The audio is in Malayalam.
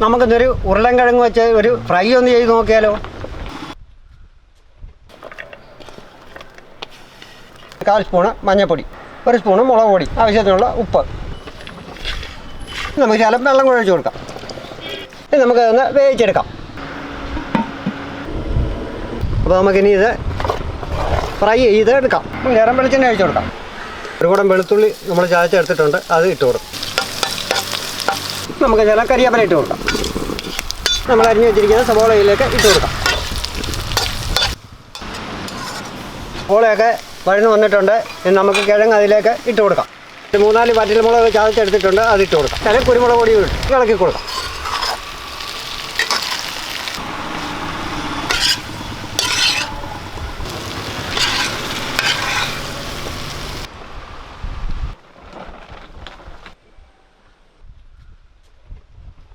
നമുക്കിന്നൊരു ഉരുളൻകിഴങ്ങ് വെച്ച് ഒരു ഫ്രൈ ഒന്ന് ചെയ്ത് നോക്കിയാലോ. 1/4 സ്പൂണ് മഞ്ഞൾപ്പൊടി, 1 സ്പൂണ് മുളക് പൊടി, ആവശ്യത്തിനുള്ള ഉപ്പ്. നമുക്ക് ശകലം വെള്ളം കൂടെ ഒഴിച്ച് കൊടുക്കാം. ഇത് നമുക്ക് ഒന്ന് വേവിച്ചെടുക്കാം. അപ്പോൾ നമുക്കിനി ഇത് ഫ്രൈ ചെയ്ത് എടുക്കാം. നേരം വെളിച്ചെണ്ണ ഒഴിച്ച് കൊടുക്കാം. ഒരു കൂടം വെളുത്തുള്ളി നമ്മൾ ചതച്ചെടുത്തിട്ടുണ്ട്, അത് ഇട്ട് കൊടുക്കും. നമുക്ക് ചില കരിയാപ്പല ഇട്ട് കൊടുക്കാം. നമ്മൾ അരിഞ്ഞ് വെച്ചിരിക്കുന്ന സവോളയിലേക്ക് ഇട്ട് കൊടുക്കാം. സവോളയൊക്കെ വഴന്ന് വന്നിട്ടുണ്ട്. ഇനി നമുക്ക് കിഴങ്ങ് അതിലേക്ക് ഇട്ട് കൊടുക്കാം. 3-4 വറ്റൽമുളക് ചതച്ചെടുത്തിട്ടുണ്ട്, അത് ഇട്ട് കൊടുക്കാം. ചില കുരുമുളക് പൊടി ഇളക്കി കൊടുക്കാം.